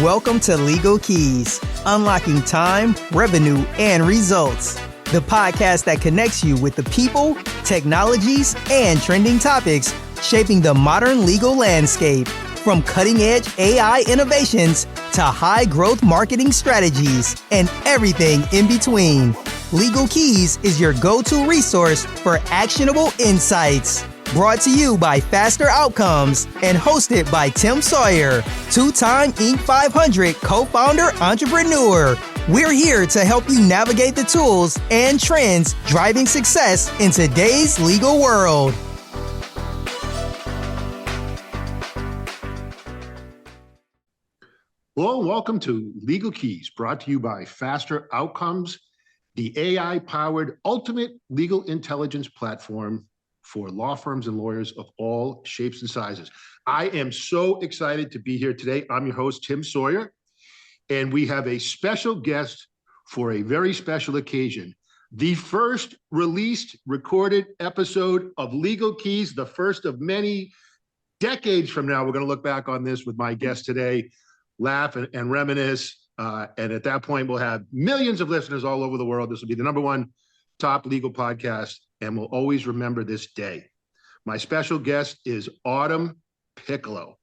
Welcome to Legal Keys, unlocking time, revenue, and results. The podcast that connects you with the people, technologies, and trending topics shaping the modern legal landscape. From cutting-edge AI innovations to high-growth marketing strategies and everything in between. Legal Keys is your go-to resource for actionable insights. Brought to you by Faster Outcomes and hosted by Tim Sawyer, two-time Inc. 500 co-founder entrepreneur. We're here to help you navigate the tools and trends driving success in today's legal world. Well, welcome to Legal Keys, brought to you by Faster Outcomes, the AI-powered ultimate legal intelligence platform for law firms and lawyers of all shapes and sizes. I am so excited to be here today. I'm your host, Tim Sawyer, and we have a special guest for a very special occasion. The first released recorded episode of Legal Keys, the first of many. Decades from now, we're going to look back on this with my guest today, laugh and reminisce, and at that point, we'll have millions of listeners all over the world. This will be the #1 top legal podcast, and we'll always remember this day. My special guest is Autumn Piccolo,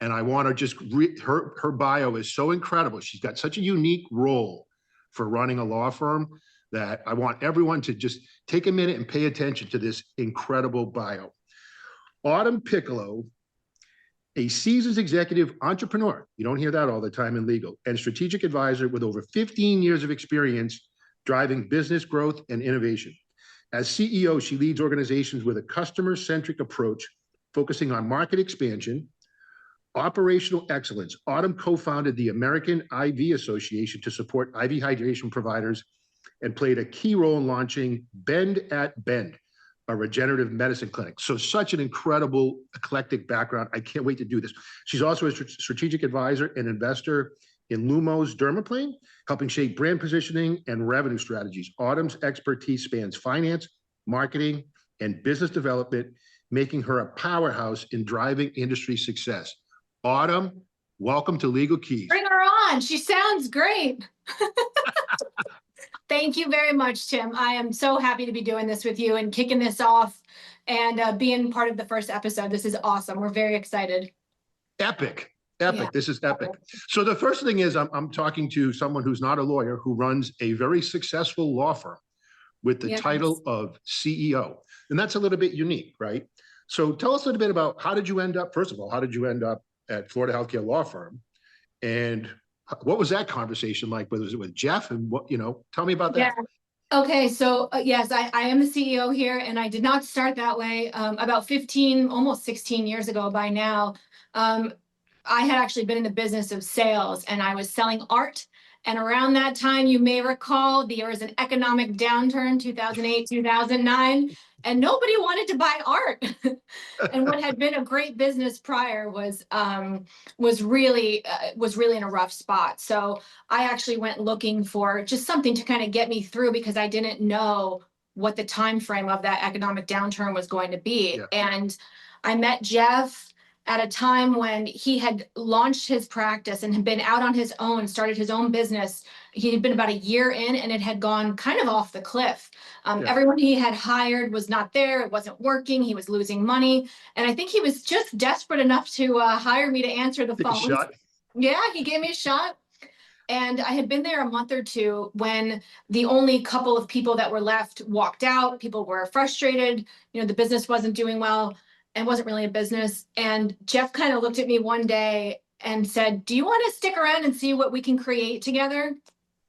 and I want to just her bio is so incredible. She's got such a unique role for running a law firm that I want everyone to just take a minute and pay attention to this incredible bio. Autumn Piccolo, a seasoned executive entrepreneur, you don't hear that all the time in legal, and strategic advisor with over 15 years of experience driving business growth and innovation. As CEO, she leads organizations with a customer-centric approach, focusing on market expansion, operational excellence. Autumn co-founded the American IV Association to support IV hydration providers and played a key role in launching Bend at Bend, a regenerative medicine clinic. So such an incredible, eclectic background. I can't wait to do this. She's also a strategic advisor and investor in Lumohs Dermaplane, helping shape brand positioning and revenue strategies. Autumn's expertise spans finance, marketing, and business development, making her a powerhouse in driving industry success. Autumn, welcome to Legal Keys. Bring her on. She sounds great. Thank you very much, Tim. I am so happy to be doing this with you and kicking this off and being part of the first episode. This is awesome. We're very excited. Epic. Yeah. This is epic. So the first thing is I'm talking to someone who's not a lawyer, who runs a very successful law firm with the title of CEO. And that's a little bit unique, right? So tell us a little bit about how did you end up at Florida Healthcare Law Firm? And what was that conversation like? Was it with Jeff? And what, tell me about that. Yeah. Okay. So yes, I am the CEO here, and I did not start that way. About 15, almost 16 years ago by now, I had actually been in the business of sales, and I was selling art. And around that time, you may recall, there was an economic downturn, 2008, 2009, and nobody wanted to buy art. And what had been a great business prior was really in a rough spot. So I actually went looking for just something to kind of get me through, because I didn't know what the time frame of that economic downturn was going to be. Yeah. And I met Jeff at a time when he had launched his practice and had been out on his own, started his own business. He had been about a year in, and it had gone kind of off the cliff. Everyone he had hired was not there. It wasn't working. He was losing money. And I think he was just desperate enough to hire me to answer the phone. Yeah, he gave me a shot. And I had been there a month or two when the only couple of people that were left walked out. People were frustrated. The business wasn't doing well and wasn't really a business. And Jeff kind of looked at me one day and said, "Do you want to stick around and see what we can create together?"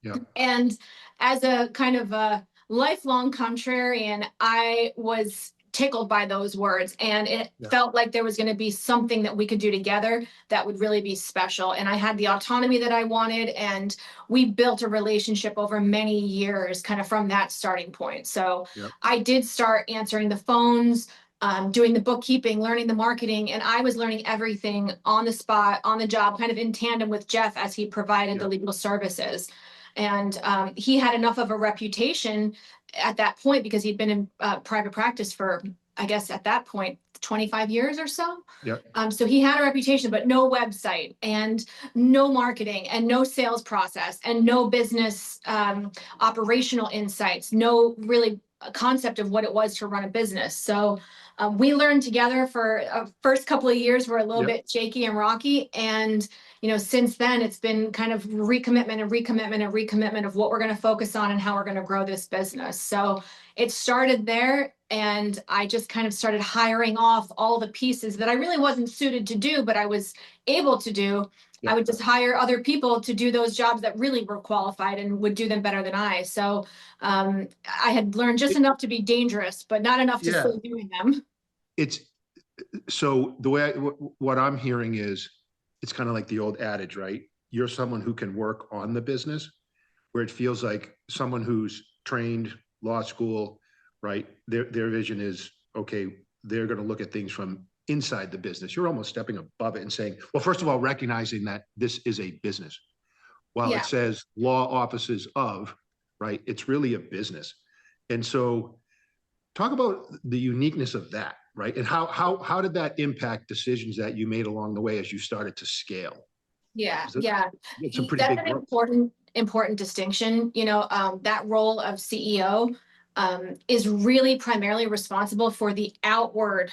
Yeah. And as a kind of a lifelong contrarian, I was tickled by those words. And it felt like there was going to be something that we could do together that would really be special. And I had the autonomy that I wanted. And we built a relationship over many years, kind of from that starting point. So I did start answering the phones, doing the bookkeeping, learning the marketing, and I was learning everything on the spot, on the job, kind of in tandem with Jeff as he provided the legal services. And he had enough of a reputation at that point, because he'd been in private practice for, I guess at that point, 25 years or so. Yeah. So he had a reputation, but no website and no marketing and no sales process and no business operational insights, no really concept of what it was to run a business. So we learned together for first couple of years were a little bit shaky and rocky. And, since then it's been kind of recommitment and recommitment and recommitment of what we're going to focus on and how we're going to grow this business. So it started there. And I just kind of started hiring off all the pieces that I really wasn't suited to do, but I was able to do. I would just hire other people to do those jobs that really were qualified and would do them better than I. So I had learned just enough to be dangerous, but not enough to stay doing them. It's so the way what I'm hearing is it's kind of like the old adage, right? You're someone who can work on the business, where it feels like someone who's trained law school, right? Their vision is, okay, they're going to look at things from inside the business. You're almost stepping above it and saying, well, first of all, recognizing that this is a business. While it says law offices of, right, it's really a business. And so talk about the uniqueness of that, right? And how did that impact decisions that you made along the way as you started to scale? It's a pretty that's big an growth. important distinction. That role of CEO is really primarily responsible for the outward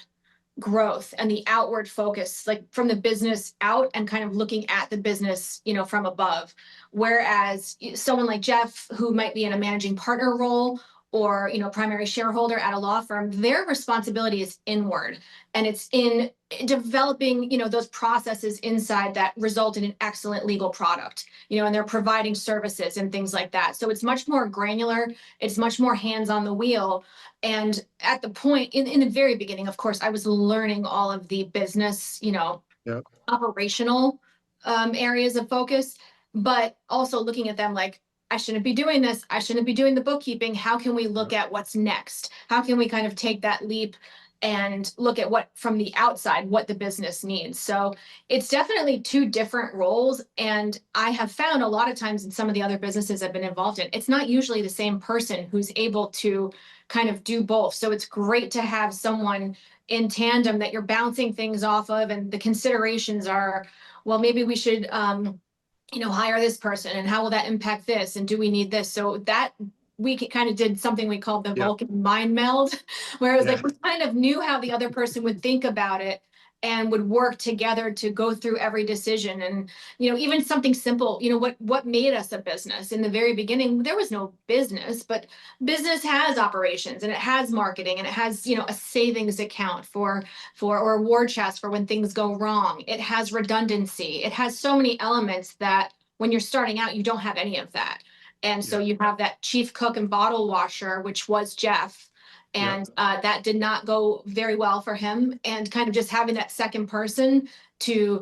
growth and the outward focus, like from the business out and kind of looking at the business, from above. Whereas someone like Jeff, who might be in a managing partner role or, primary shareholder at a law firm, their responsibility is inward. And it's in developing, those processes inside that result in an excellent legal product, and they're providing services and things like that. So it's much more granular. It's much more hands on the wheel. And at the point in the very beginning, of course, I was learning all of the business, operational areas of focus, but also looking at them like, I shouldn't be doing this. I shouldn't be doing the bookkeeping. How can we look at what's next? How can we kind of take that leap and look at what from the outside, what the business needs? So it's definitely two different roles. And I have found a lot of times in some of the other businesses I've been involved in, it's not usually the same person who's able to kind of do both. So it's great to have someone in tandem that you're bouncing things off of, and the considerations are, well, maybe we should hire this person, and how will that impact this, and do we need this? So that we kind of did something we called the Vulcan mind meld, where it was like we kind of knew how the other person would think about it and would work together to go through every decision. And even something simple, what made us a business in the very beginning, there was no business, but business has operations and it has marketing and it has a savings account for or a war chest for when things go wrong. It has redundancy. It has so many elements that when you're starting out, you don't have any of that. And so you have that chief cook and bottle washer, which was Jeff. And that did not go very well for him. And kind of just having that second person to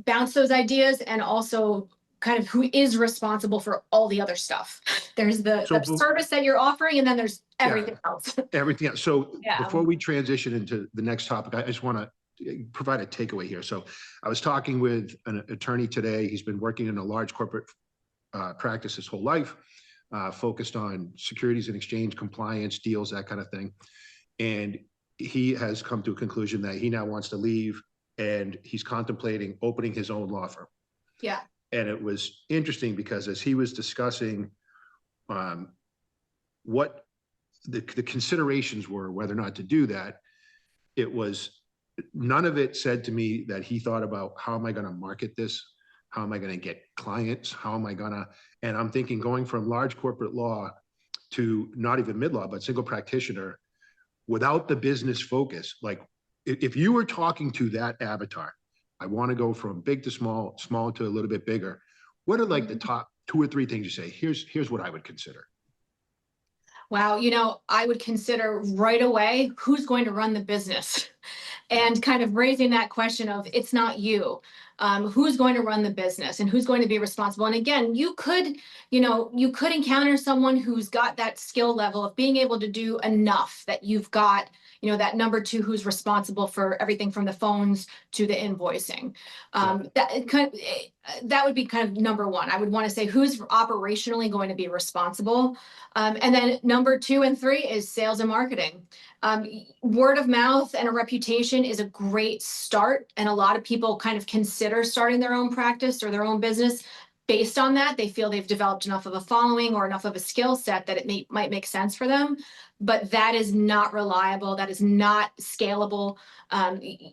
bounce those ideas, and also kind of who is responsible for all the other stuff. There's the service that you're offering, and then there's everything else. Everything else. So before we transition into the next topic, I just want to provide a takeaway here. So I was talking with an attorney today. He's been working in a large corporate practice his whole life. Focused on securities and exchange compliance, deals, that kind of thing. And he has come to a conclusion that he now wants to leave, and he's contemplating opening his own law firm. Yeah. And it was interesting because as he was discussing what the considerations were, whether or not to do that, it was none of it said to me that he thought about, how am I going to market this? How am I going to get clients? How am I going to, and I'm thinking going from large corporate law to not even mid-law, but single practitioner without the business focus. Like if you were talking to that avatar, I want to go from big to small, small to a little bit bigger. What are like the top 2 or 3 things you say? Here's what I would consider. Wow. I would consider right away, who's going to run the business? And kind of raising that question of, it's not you. who's going to run the business and who's going to be responsible. And again, you could encounter someone who's got that skill level of being able to do enough that you've got, that number two who's responsible for everything from the phones to the invoicing. That would be kind of number one. I would want to say who's operationally going to be responsible. And then number 2 and 3 is sales and marketing. Word of mouth and a reputation is a great start. And a lot of people kind of consider starting their own practice or their own business based on that. They feel they've developed enough of a following or enough of a skill set that it might make sense for them. But that is not reliable. That is not scalable.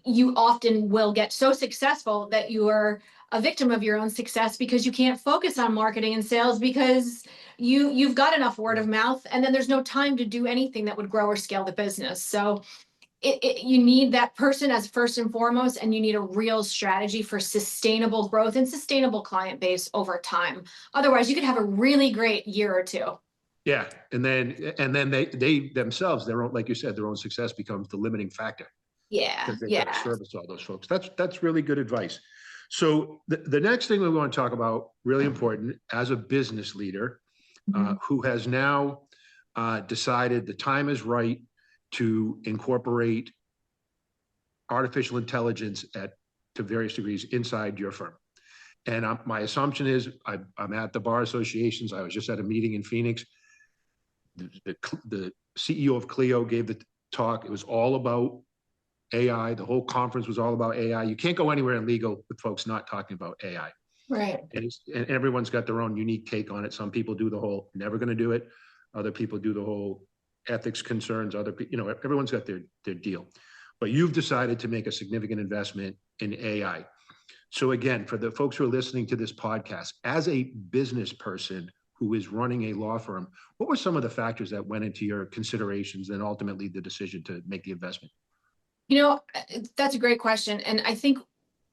You often will get so successful that you are a victim of your own success because you can't focus on marketing and sales because you've got enough word of mouth, and then there's no time to do anything that would grow or scale the business. So you need that person as first and foremost, and you need a real strategy for sustainable growth and sustainable client base over time. Otherwise, you could have a really great year or two. Yeah, and then they themselves, their own, like you said, their own success becomes the limiting factor. Yeah, because they've got to service all those folks. That's really good advice. So the next thing we want to talk about, really important, as a business leader who has now decided the time is right to incorporate artificial intelligence to various degrees inside your firm. And my assumption is I'm at the bar associations. I was just at a meeting in Phoenix. The CEO of Clio gave the talk. It was all about AI. The whole conference was all about AI. You can't go anywhere in legal with folks not talking about AI. Right. And everyone's got their own unique take on it. Some people do the whole never going to do it. Other people do the whole ethics concerns. Other people, everyone's got their deal. But you've decided to make a significant investment in AI. So again, for the folks who are listening to this podcast, as a business person who is running a law firm, what were some of the factors that went into your considerations and ultimately the decision to make the investment? That's a great question. And I think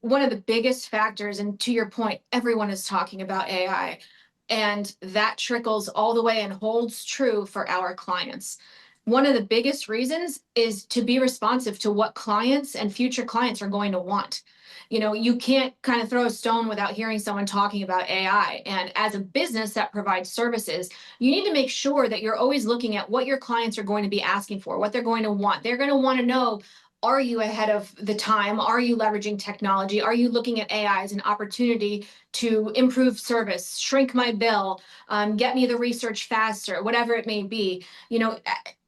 one of the biggest factors, and to your point, everyone is talking about AI, and that trickles all the way and holds true for our clients. One of the biggest reasons is to be responsive to what clients and future clients are going to want. You can't kind of throw a stone without hearing someone talking about AI. And as a business that provides services, you need to make sure that you're always looking at what your clients are going to be asking for, what they're going to want. They're going to want to know, are you ahead of the time? Are you leveraging technology? Are you looking at AI as an opportunity to improve service, shrink my bill, get me the research faster, whatever it may be?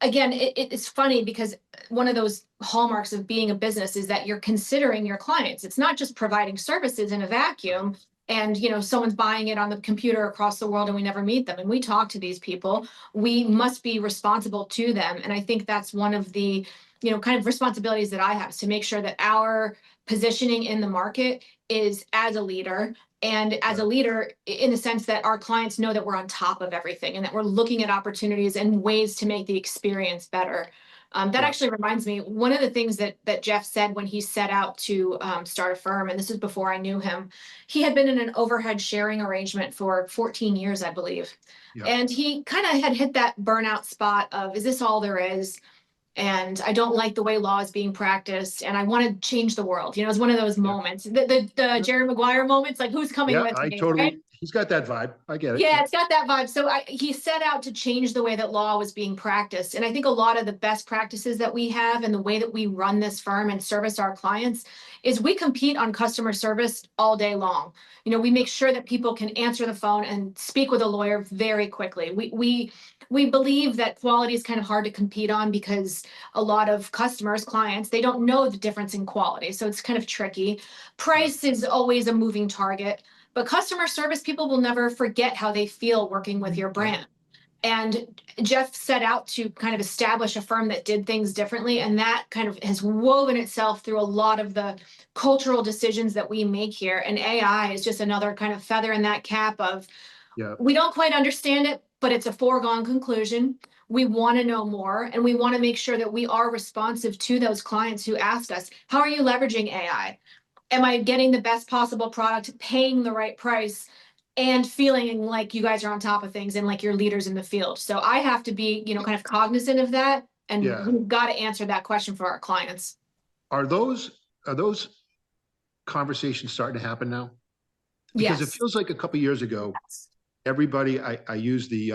Again, it's funny because one of those hallmarks of being a business is that you're considering your clients. It's not just providing services in a vacuum and someone's buying it on the computer across the world and we never meet them. And we talk to these people. We must be responsible to them. And I think that's one of the kind of responsibilities that I have, is to make sure that our positioning in the market is as a leader, and as a leader in the sense that our clients know that we're on top of everything and that we're looking at opportunities and ways to make the experience better. That actually reminds me, one of the things that Jeff said when he set out to start a firm, and this is before I knew him, he had been in an overhead sharing arrangement for 14 years, I believe. Yeah. And he kind of had hit that burnout spot of, is this all there is? And I don't like the way law is being practiced, and I want to change the world. It's one of those moments, the Jerry Maguire moments, like who's coming with me, right? He's got that vibe. I get it. Yeah, it's got that vibe. So he set out to change the way that law was being practiced. And I think a lot of the best practices that we have and the way that we run this firm and service our clients is we compete on customer service all day long. We make sure that people can answer the phone and speak with a lawyer very quickly. We believe that quality is kind of hard to compete on because a lot of customers, clients, they don't know the difference in quality. So it's kind of tricky. Price is always a moving target, but customer service, people will never forget how they feel working with your brand. And Jeff set out to kind of establish a firm that did things differently. And that kind of has woven itself through a lot of the cultural decisions that we make here. And AI is just another kind of feather in that cap of, we don't quite understand it, but it's a foregone conclusion. We want to know more, and we want to make sure that we are responsive to those clients who ask us, how are you leveraging AI? Am I getting the best possible product, paying the right price, and feeling like you guys are on top of things and like you're leaders in the field? So I have to be, kind of cognizant of that, and we've got to answer that question for our clients. Are those conversations starting to happen now? Because Yes. it feels like a couple of years ago, everybody, I use the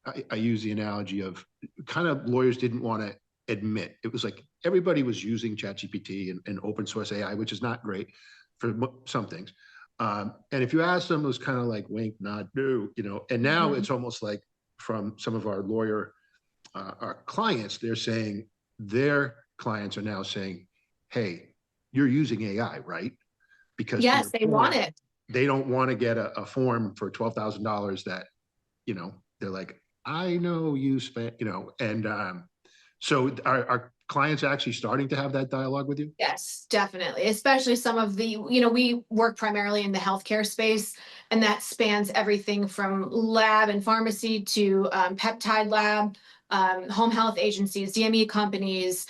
I use the analogy of kind of lawyers didn't want to admit. It was like everybody was using ChatGPT and open source AI, which is not great for some things. And if you ask them, it was kind of like wink, nod, no, you know. And now it's almost like from some of our lawyer our clients, they're saying their clients are now saying, "Hey, you're using AI, right?" Because Yes, they want it. They don't want to get a form for $12,000 that, you know, they're like, I know you spent, you know, and so are clients actually starting to have that dialogue with you? Yes, definitely. Especially some of the, we work primarily in the healthcare space, and that spans everything from lab and pharmacy to peptide lab, home health agencies, DME companies,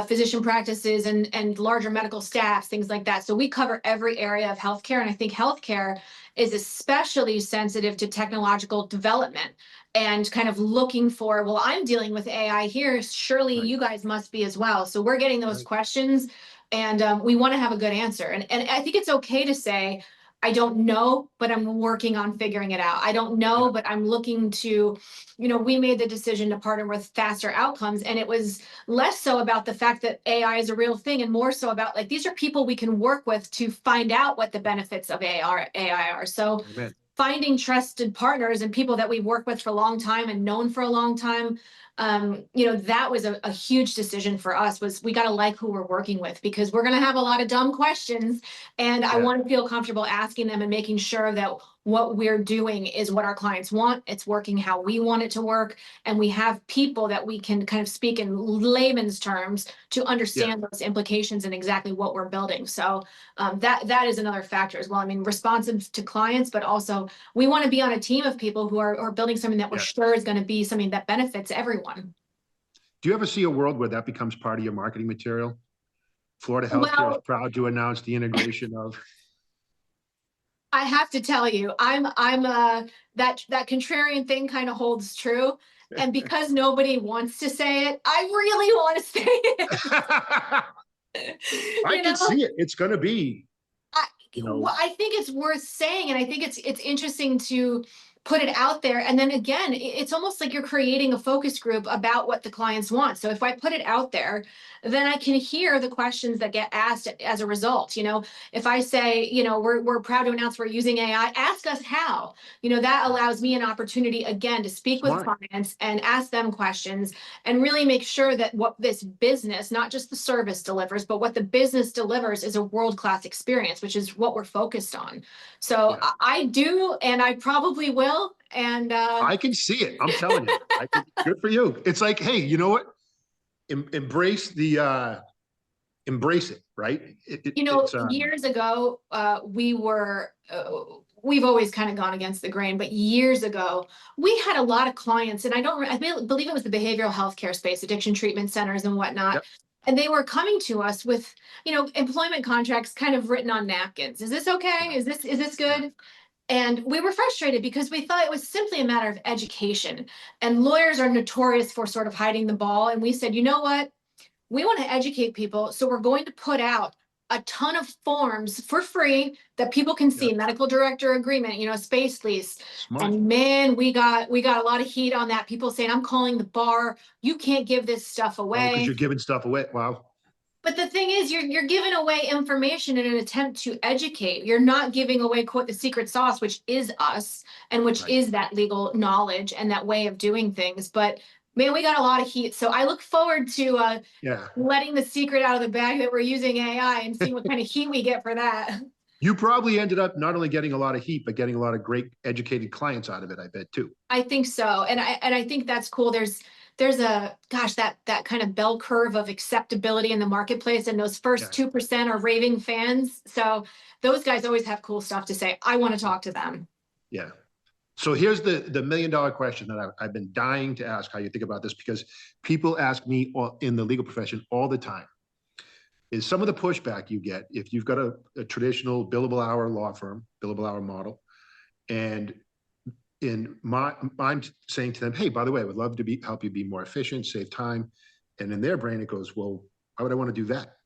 physician practices, and larger medical staffs, things like that. So we cover every area of healthcare, and I think healthcare is especially sensitive to technological development and kind of looking for, well, I'm dealing with AI here, surely you guys must be as well. So we're getting those questions, and we want to have a good answer. And I think it's okay to say, I don't know, but I'm working on figuring it out. I don't know, but I'm looking to, we made the decision to partner with Faster Outcomes, and it was less so about the fact that AI is a real thing and more so about like, these are people we can work with to find out what the benefits of AI are. So Amen. Finding trusted partners and people that we've worked with for a long time and known for a long time, that was a huge decision for us. Was we got to like who we're working with, because we're going to have a lot of dumb questions, and I want to feel comfortable asking them and making sure that what we're doing is what our clients want. It's working how we want it to work, and we have people that we can kind of speak in layman's terms to understand those implications and exactly what we're building. So that is another factor as well. I mean, responsive to clients, but also we want to be on a team of people who are building something that we're sure is going to be something that benefits everyone. Do you ever see a world where that becomes part of your marketing material? Florida Healthcare is proud to announce the integration of. I have to tell you, I'm that contrarian thing kind of holds true. And because nobody wants to say it, I really want to say it. I can see it. It's going to be. Well, I think it's worth saying, and I think it's interesting to put it out there. And then again, it's almost like you're creating a focus group about what the clients want. So if I put it out there, then I can hear the questions that get asked as a result. If I say, we're proud to announce we're using AI, ask us how. That allows me an opportunity again to speak with clients and ask them questions and really make sure that what this business, not just the service delivers, but what the business delivers is a world-class experience, which is what we're focused on. So I do, and I probably will. And I can see it. I'm telling you. Good for you. It's like, hey, you know what? Embrace it, right? Years ago, we've always kind of gone against the grain, but years ago, we had a lot of clients, and I believe it was the behavioral healthcare space, addiction treatment centers and whatnot. And they were coming to us with, employment contracts kind of written on napkins. Is this okay? Is this good? And we were frustrated because we thought it was simply a matter of education. And lawyers are notorious for sort of hiding the ball. And we said, you know what? We want to educate people. So we're going to put out a ton of forms for free that people can see, medical director agreement, space lease. Smart. And man, we got a lot of heat on that. People saying, I'm calling the bar. You can't give this stuff away. Because you're giving stuff away. Wow. But the thing is, you're giving away information in an attempt to educate. You're not giving away, quote, the secret sauce, which is us, and which is that legal knowledge and that way of doing things. But man, we got a lot of heat. So I look forward to letting the secret out of the bag that we're using AI and seeing what kind of heat we get for that. You probably ended up not only getting a lot of heat, but getting a lot of great educated clients out of it, I bet, too. I think so. And I think that's cool. There's that kind of bell curve of acceptability in the marketplace, and those first 2% are raving fans. So those guys always have cool stuff to say. I want to talk to them. Yeah. So here's the $1 million question that I've been dying to ask how you think about this, because people ask me in the legal profession all the time, is some of the pushback you get if you've got a traditional billable hour law firm, billable hour model, and I'm saying to them, hey, by the way, I would love to help you be more efficient, save time. And in their brain, it goes, well, why would I want to do that?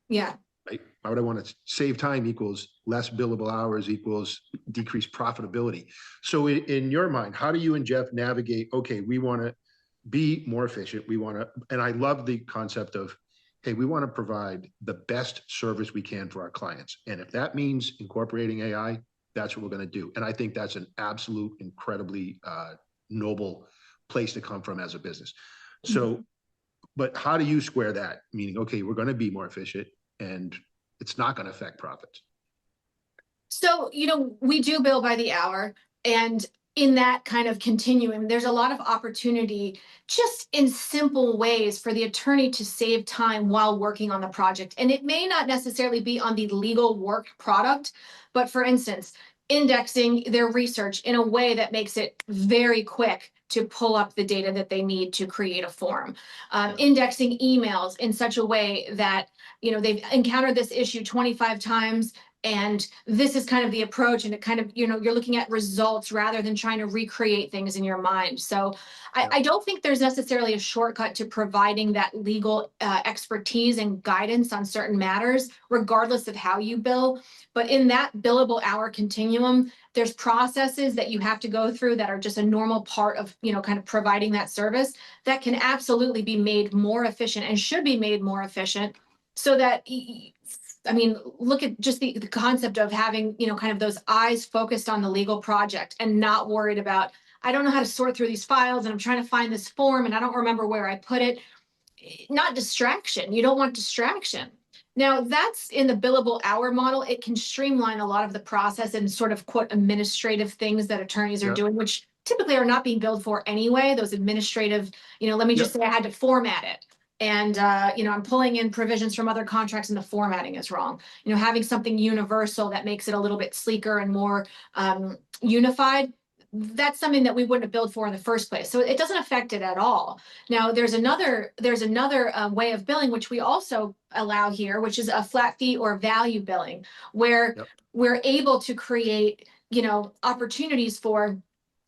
Yeah. Right. Why would I want to save time equals less billable hours equals decreased profitability? So in your mind, how do you and Jeff navigate, okay, we want to be more efficient. We want to, and I love the concept of, hey, we want to provide the best service we can for our clients. And if that means incorporating AI, that's what we're going to do. And I think that's an absolute, incredibly noble place to come from as a business. So, but how do you square that? Meaning, okay, we're going to be more efficient and it's not going to affect profits. So, we do bill by the hour, and in that kind of continuum, there's a lot of opportunity just in simple ways for the attorney to save time while working on the project. And it may not necessarily be on the legal work product, but for instance, indexing their research in a way that makes it very quick to pull up the data that they need to create a form, indexing emails in such a way that, they've encountered this issue 25 times. And this is kind of the approach, and it kind of, you're looking at results rather than trying to recreate things in your mind. So I don't think there's necessarily a shortcut to providing that legal expertise and guidance on certain matters, regardless of how you bill. But in that billable hour continuum, there's processes that you have to go through that are just a normal part of, kind of providing that service that can absolutely be made more efficient and should be made more efficient so that look at just the concept of having, kind of those eyes focused on the legal project and not worried about, I don't know how to sort through these files and I'm trying to find this form and I don't remember where I put it. Not distraction. You don't want distraction. Now, that's in the billable hour model. It can streamline a lot of the process and sort of quote administrative things that attorneys are doing, which typically are not being billed for anyway. Those administrative, let me just say I had to format it. And, I'm pulling in provisions from other contracts and the formatting is wrong. Having something universal that makes it a little bit sleeker and more unified, that's something that we wouldn't have billed for in the first place. So it doesn't affect it at all. Now, there's another way of billing, which we also allow here, which is a flat fee or value billing, where we're able to create, opportunities for,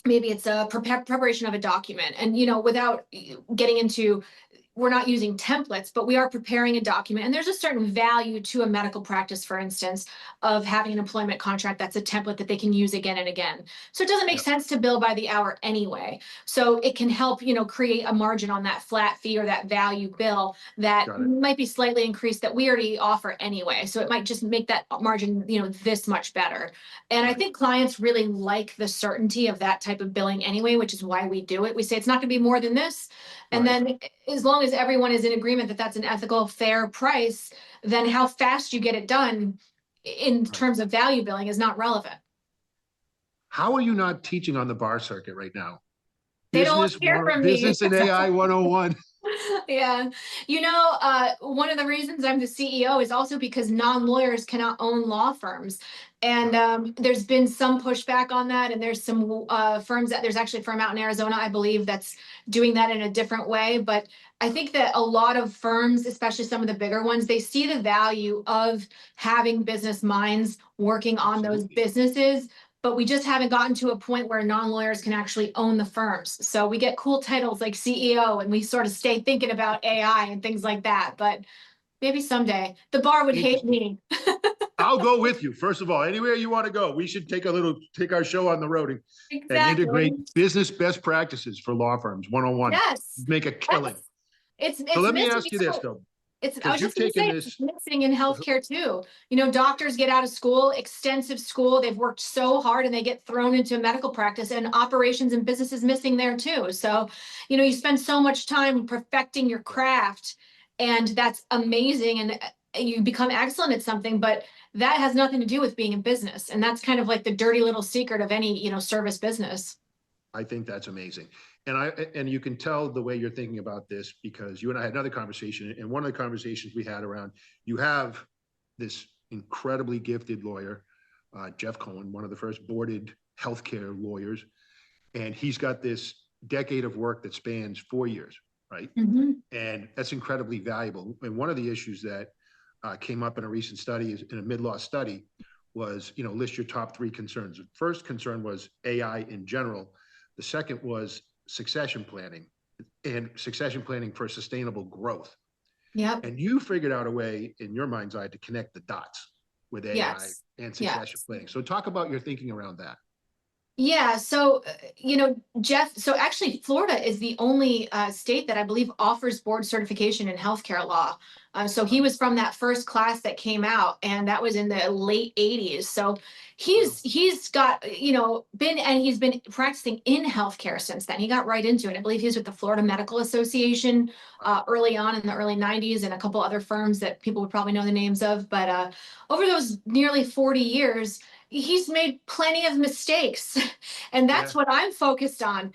maybe it's a preparation of a document. And, without getting into, we're not using templates, but we are preparing a document. And there's a certain value to a medical practice, for instance, of having an employment contract that's a template that they can use again and again. So it doesn't make sense to bill by the hour anyway. So it can help, create a margin on that flat fee or that value bill that might be slightly increased that we already offer anyway. So it might just make that margin, this much better. And I think clients really like the certainty of that type of billing anyway, which is why we do it. We say it's not going to be more than this. And then as long as everyone is in agreement that that's an ethical, fair price, then how fast you get it done in terms of value billing is not relevant. How are you not teaching on the bar circuit right now? They don't hear from me. Business and AI 101. Yeah. One of the reasons I'm the CEO is also because non-lawyers cannot own law firms. And there's been some pushback on that. And there's some firms there's actually a firm out in Arizona, I believe, that's doing that in a different way. But I think that a lot of firms, especially some of the bigger ones, they see the value of having business minds working on those businesses. But we just haven't gotten to a point where non-lawyers can actually own the firms. So we get cool titles like CEO and we sort of stay thinking about AI and things like that. But maybe someday. The bar would hate me. I'll go with you. First of all, anywhere you want to go, we should take our show on the road and integrate business best practices for law firms 101. Yes. Make a killing. So let me ask you this though. I was just going to say, it's missing in healthcare too. Doctors get out of school, extensive school, they've worked so hard and they get thrown into a medical practice, and operations and business is missing there too. So, you spend so much time perfecting your craft, and that's amazing. And you become excellent at something, but that has nothing to do with being in business. And that's kind of like the dirty little secret of any, service business. I think that's amazing. And you can tell the way you're thinking about this, because you and I had another conversation, and one of the conversations we had around, you have this incredibly gifted lawyer, Jeff Cohen, one of the first boarded healthcare lawyers, and he's got this decade of work that spans 4 years, right? Mm-hmm. And that's incredibly valuable. And one of the issues that came up in a recent study, in a mid-law study, was, list your top 3 concerns. The first concern was AI in general. The second was succession planning, and succession planning for sustainable growth. Yep. And you figured out a way in your mind's eye to connect the dots with AI Yes. and succession Yes. planning. So talk about your thinking around that. Yeah, so Jeff, so actually Florida is the only state that I believe offers board certification in healthcare law. So he was from that first class that came out, and that was in the late 80s. So he's got, he's been practicing in healthcare since then. He got right into it. I believe he was with the Florida Medical Association early on in the early 90s, and a couple other firms that people would probably know the names of. But over those nearly 40 years, he's made plenty of mistakes. And that's what I'm focused on.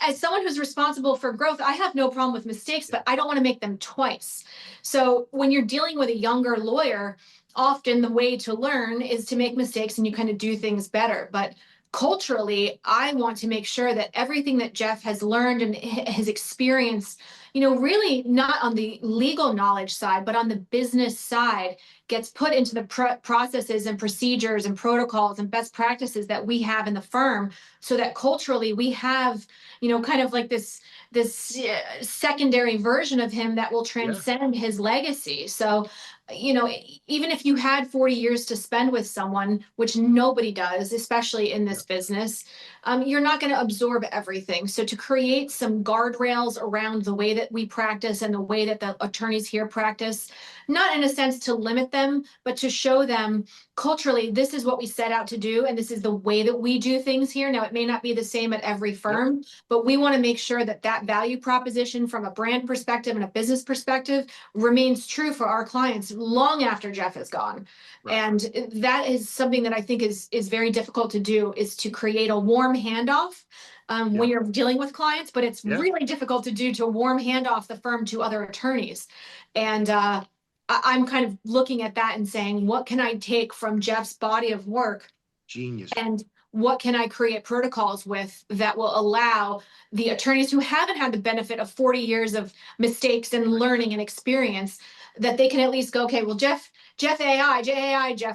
As someone who's responsible for growth, I have no problem with mistakes, but I don't want to make them twice. So when you're dealing with a younger lawyer, often the way to learn is to make mistakes and you kind of do things better. But culturally, I want to make sure that everything that Jeff has learned and his experience, really not on the legal knowledge side, but on the business side, gets put into the processes and procedures and protocols and best practices that we have in the firm, so that culturally we have, kind of like this secondary version of him that will transcend his legacy. So, even if you had 40 years to spend with someone, which nobody does, especially in this business, you're not going to absorb everything. So to create some guardrails around the way that we practice and the way that the attorneys here practice, not in a sense to limit them, but to show them culturally, this is what we set out to do, and this is the way that we do things here. Now, it may not be the same at every firm, but we want to make sure that that value proposition from a brand perspective and a business perspective remains true for our clients long after Jeff is gone. Right. And that is something that I think is very difficult to do, is to create a warm handoff when you're dealing with clients, but it's really difficult to do, to warm hand off the firm to other attorneys. And I'm kind of looking at that and saying, what can I take from Jeff's body of work? Genius. And what can I create protocols with that will allow the attorneys who haven't had the benefit of 40 years of mistakes and learning and experience, that they can at least go, okay, well, Jeff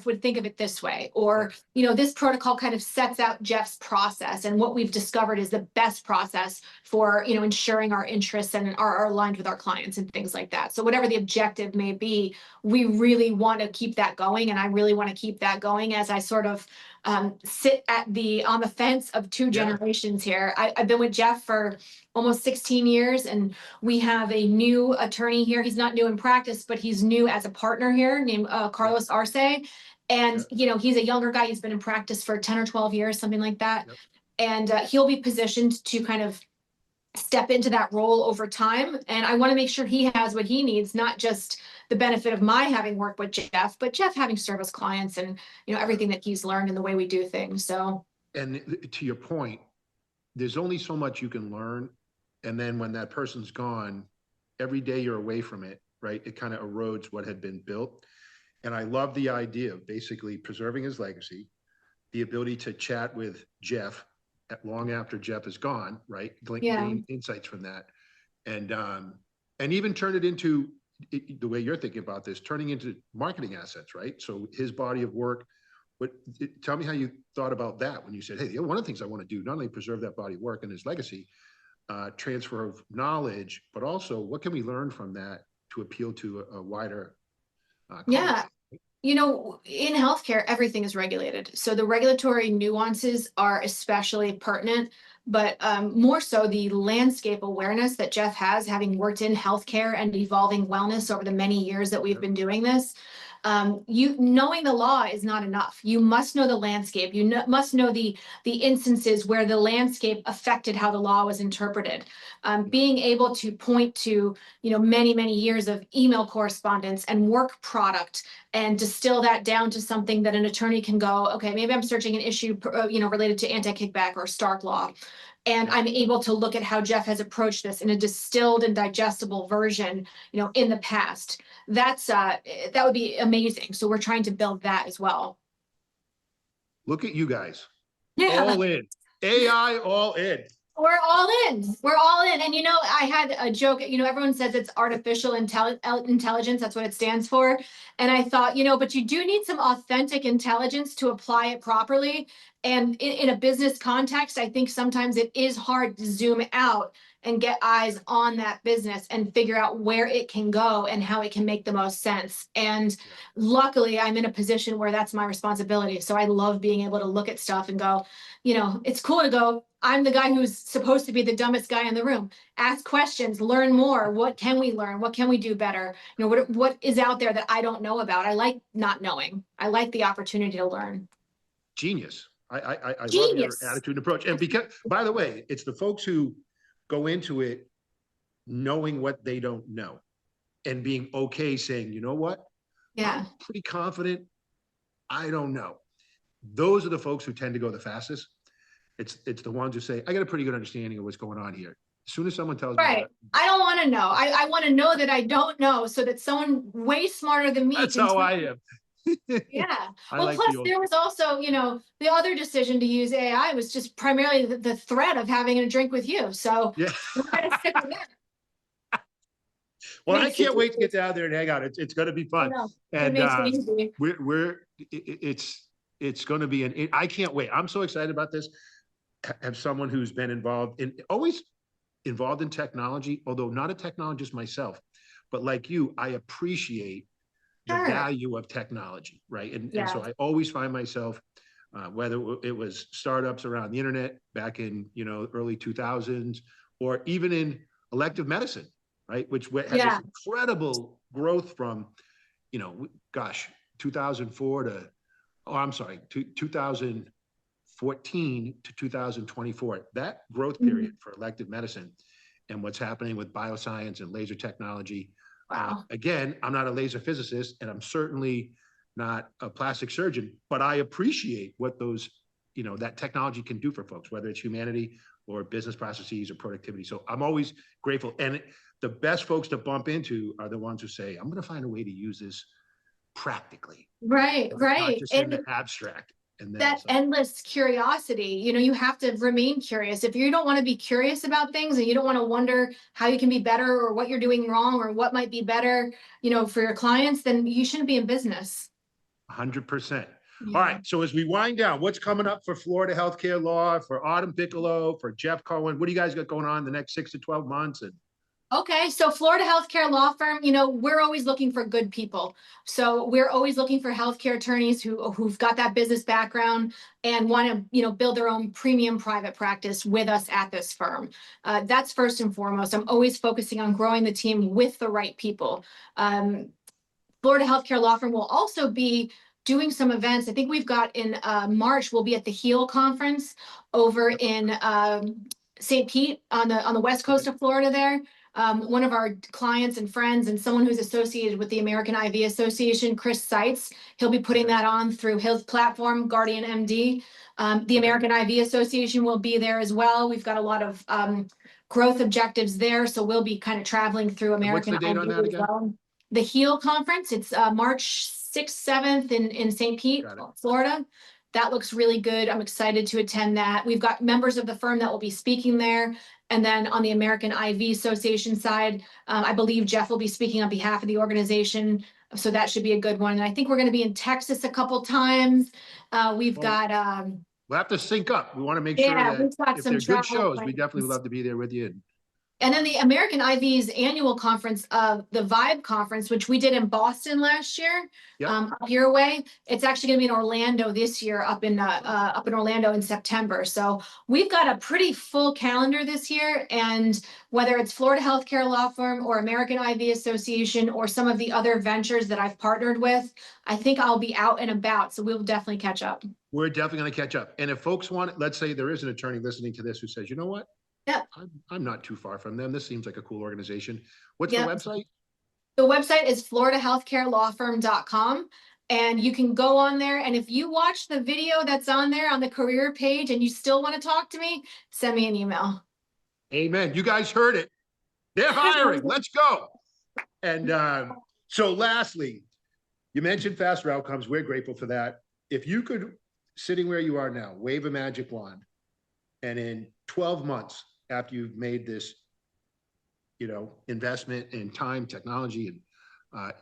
would think of it this way, or, this protocol kind of sets out Jeff's process, and what we've discovered is the best process for, ensuring our interests and are aligned with our clients and things like that. So whatever the objective may be, we really want to keep that going. And I really want to keep that going as I sort of sit on the fence of two generations here. I've been with Jeff for almost 16 years, and we have a new attorney here. He's not new in practice, but he's new as a partner here, named Carlos Arce. And, he's a younger guy. He's been in practice for 10 or 12 years, something like that. And he'll be positioned to kind of step into that role over time. And I want to make sure he has what he needs, not just the benefit of my having worked with Jeff, but Jeff having service clients and, everything that he's learned and the way we do things. So, and to your point, there's only so much you can learn. And then when that person's gone, every day you're away from it, right? It kind of erodes what had been built. And I love the idea of basically preserving his legacy, the ability to chat with Jeff long after Jeff is gone, right? Gain insights from that. And even turn it into, the way you're thinking about this, turning into marketing assets, right? So his body of work, tell me how you thought about that when you said, hey, one of the things I want to do, not only preserve that body of work and his legacy, transfer of knowledge, but also what can we learn from that to appeal to a wider client? In healthcare, everything is regulated. So the regulatory nuances are especially pertinent, but more so the landscape awareness that Jeff has, having worked in healthcare and evolving wellness over the many years that we've been doing this. Knowing the law is not enough. You must know the landscape. You must know the instances where the landscape affected how the law was interpreted. Being able to point to, many, many years of email correspondence and work product, and distill that down to something that an attorney can go, okay, maybe I'm searching an issue, related to anti-kickback or Stark law. And I'm able to look at how Jeff has approached this in a distilled and digestible version, in the past. That would be amazing. So we're trying to build that as well. Look at you guys. All in. AI, all in. We're all in. We're all in. And I had a joke, everyone says it's artificial intelligence. That's what it stands for. And I thought, but you do need some authentic intelligence to apply it properly. And in a business context, I think sometimes it is hard to zoom out and get eyes on that business and figure out where it can go and how it can make the most sense. And luckily, I'm in a position where that's my responsibility. So I love being able to look at stuff and go, it's cool to go, I'm the guy who's supposed to be the dumbest guy in the room. Ask questions, learn more. What can we learn? What can we do better? What is out there that I don't know about? I like not knowing. I like the opportunity to learn. Genius. I love your Genius. attitude and approach. And because, by the way, it's the folks who go into it knowing what they don't know and being okay saying, you know what? Yeah. I'm pretty confident. I don't know. Those are the folks who tend to go the fastest. It's the ones who say, I got a pretty good understanding of what's going on here. As soon as someone tells me Right. I don't want to know. I want to know that I don't know so that someone way smarter than me. That's how I am. Yeah. I Well, like plus there was also, the other decision to use AI was just primarily the threat of having a drink with you. So yeah. we're going to stick with that. Well, I can't wait to get down there and hang out. It's going to be fun. And it's going to be I can't wait. I'm so excited about this. Have someone who's been always involved in technology, although not a technologist myself, but like you, I appreciate the value of technology, right? And so I always find myself, whether it was startups around the internet back in, early 2000s, or even in elective medicine, right? Which had this incredible growth from, 2004 to, 2014 to 2024, that growth period for elective medicine and what's happening with bioscience and laser technology. Wow. Again, I'm not a laser physicist and I'm certainly not a plastic surgeon, but I appreciate what those, that technology can do for folks, whether it's humanity or business processes or productivity. So I'm always grateful. And the best folks to bump into are the ones who say, I'm going to find a way to use this practically. Right. Not just in the abstract. And that endless curiosity, you have to remain curious. If you don't want to be curious about things and you don't want to wonder how you can be better or what you're doing wrong or what might be better, for your clients, then you shouldn't be in business. 100%. All right. So as we wind down, what's coming up for Florida Healthcare Law, for Autumn Piccolo, for Jeff Cohen? What do you guys got going on in the next 6 to 12 months? And okay, so Florida Healthcare Law Firm, we're always looking for good people. So we're always looking for healthcare attorneys who've got that business background and want to, build their own premium private practice with us at this firm. That's first and foremost. I'm always focusing on growing the team with the right people. Florida Healthcare Law Firm will also be doing some events. I think we've got in March, we'll be at the HEAL conference over in St. Pete on the west coast of Florida there. One of our clients and friends and someone who's associated with the American IV Association, Chris Seitz, he'll be putting that on through his platform, Guardian MD. The American IV Association will be there as well. We've got a lot of growth objectives there, so we'll be kind of traveling through American IV as well. The HEAL conference, it's March 6th, 7th in St. Pete, Florida. That looks really good. I'm excited to attend that. We've got members of the firm that will be speaking there. And then on the American IV Association side, I believe Jeff will be speaking on behalf of the organization. So that should be a good one. And I think we're going to be in Texas a couple times. We've got... we'll have to sync up. We want to make sure that if they're good shows, we definitely would love to be there with you. And then the American IV's annual conference, the Vibe conference, which we did in Boston last year, up your way. It's actually going to be in Orlando this year, up in Orlando in September. So we've got a pretty full calendar this year. And whether it's Florida Healthcare Law Firm or American IV Association or some of the other ventures that I've partnered with, I think I'll be out and about. So we'll definitely catch up. We're definitely going to catch up. And if folks want, let's say there is an attorney listening to this who says, you know what? Yeah, I'm not too far from them. This seems like a cool organization. What's the website? The website is floridahealthcarelawfirm.com. And you can go on there. And if you watch the video that's on there on the career page and you still want to talk to me, send me an email. Amen. You guys heard it. They're hiring. Let's go. And so lastly, you mentioned faster outcomes. We're grateful for that. If you could, sitting where you are now, wave a magic wand and in 12 months, after you've made this, investment in time, technology, and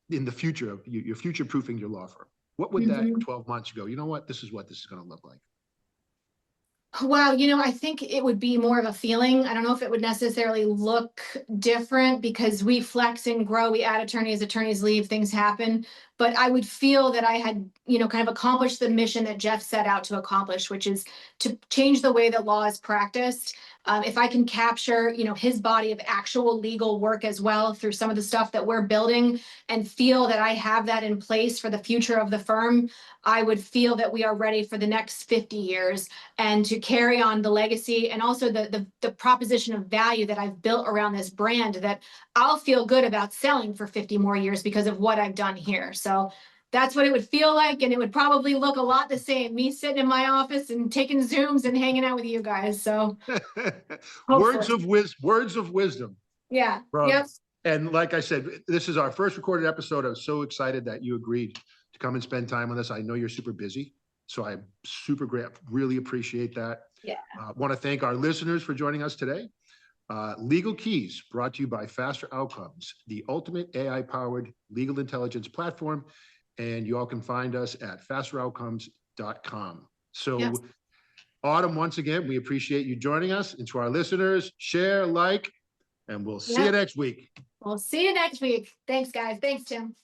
in the future, you're future-proofing your law firm? What would that 12 months ago, you know what, this is going to look like? Wow, I think it would be more of a feeling. I don't know if it would necessarily look different because we flex and grow. We add attorneys leave, things happen. But I would feel that I had, kind of accomplished the mission that Jeff set out to accomplish, which is to change the way that law is practiced. If I can capture, his body of actual legal work as well through some of the stuff that we're building and feel that I have that in place for the future of the firm, I would feel that we are ready for the next 50 years and to carry on the legacy and also the proposition of value that I've built around this brand that I'll feel good about selling for 50 more years because of what I've done here. So that's what it would feel like. And it would probably look a lot the same, me sitting in my office and taking Zooms and hanging out with you guys. So words of wisdom. Yeah. Yep. And like I said, this is our first recorded episode. I was so excited that you agreed to come and spend time with us. I know you're super busy, so I'm super great. Really appreciate that. Yeah. Want to thank our listeners for joining us today. Legal Keys, brought to you by Faster Outcomes, the ultimate AI-powered legal intelligence platform. And you all can find us at fasteroutcomes.com. So, yes. Autumn, once again, we appreciate you joining us. And to our listeners, share, like, and we'll see you next week. We'll see you next week. Thanks, guys. Thanks, Tim.